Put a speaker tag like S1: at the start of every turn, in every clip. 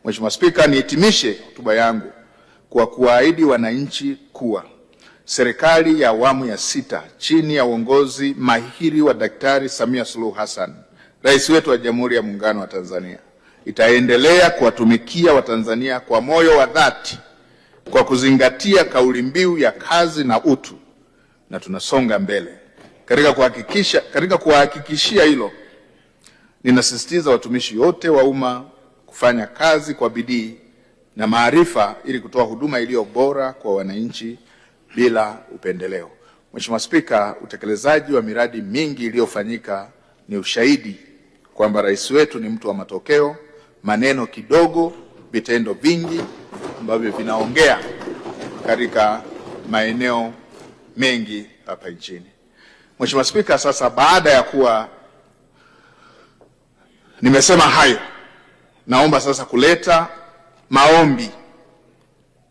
S1: Mheshimiwa Spika, nihitimishe hotuba yangu kwa kuwaahidi wananchi kuwa serikali ya awamu ya 6 chini ya uongozi mahiri wa Daktari Samia Suluhu Hassan, Rais wetu wa Jamhuri ya Muungano wa Tanzania, itaendelea kuwatumikia Watanzania kwa moyo wa dhati kwa kuzingatia kauli mbiu ya kazi na utu, na tunasonga mbele. Katika kuhakikishia hilo, ninasisitiza watumishi wote wa umma kufanya kazi kwa bidii na maarifa ili kutoa huduma iliyo bora kwa wananchi bila upendeleo. Mheshimiwa Spika, utekelezaji wa miradi mingi iliyofanyika ni ushahidi kwamba rais wetu ni mtu wa matokeo, maneno kidogo, vitendo vingi ambavyo vinaongea katika maeneo mengi hapa nchini. Mheshimiwa Spika, sasa baada ya kuwa nimesema hayo, naomba sasa kuleta maombi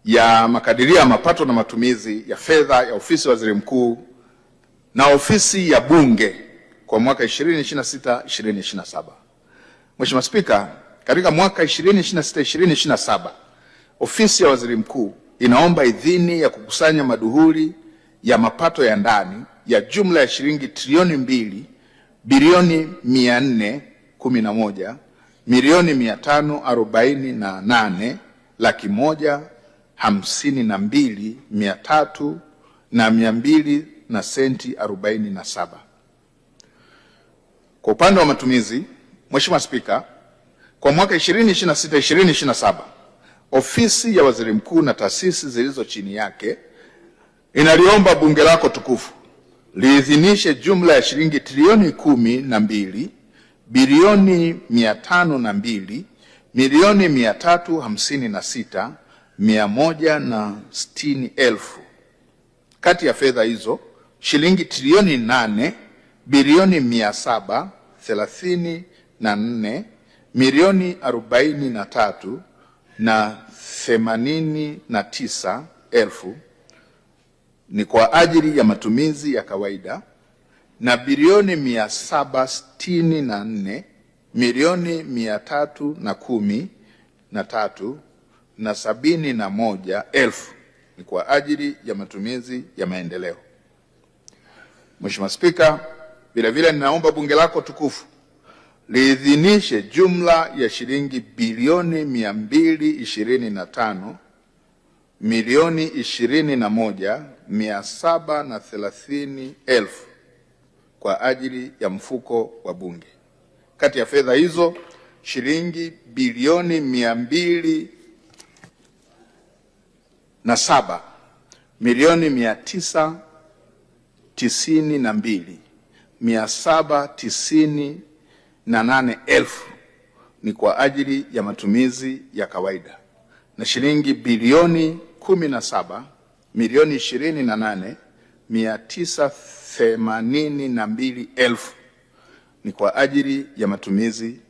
S1: ya makadirio ya mapato na matumizi ya fedha ya Ofisi ya Waziri Mkuu na Ofisi ya Bunge kwa mwaka 2026-2027. Mheshimiwa Spika, katika mwaka 2026-2027 Ofisi ya Waziri Mkuu inaomba idhini ya kukusanya maduhuli ya mapato ya ndani ya jumla ya shilingi trilioni 2 bilioni 411 milioni 548 laki 152,300 na 200 na senti 47. Kwa upande wa matumizi, Mheshimiwa Spika, kwa mwaka 2026-2027 Ofisi ya Waziri Mkuu na taasisi zilizo chini yake inaliomba Bunge lako tukufu liidhinishe jumla ya shilingi trilioni 12 bilioni 502 milioni 356 160,000. Kati ya fedha hizo, shilingi trilioni 8 bilioni 734 milioni 43 na 89,000 ni kwa ajili ya matumizi ya kawaida na bilioni 764 milioni 313 na 71,000 ni kwa ajili ya matumizi ya maendeleo. Mheshimiwa Spika, vilevile ninaomba Bunge lako tukufu liidhinishe jumla ya shilingi bilioni 225 milioni 21,730,000 kwa ajili ya mfuko wa Bunge. Kati ya fedha hizo, shilingi bilioni 207 milioni 992,798,000 ni kwa ajili ya matumizi ya kawaida na shilingi bilioni 17 milioni 28,982,000 ni kwa ajili ya matumizi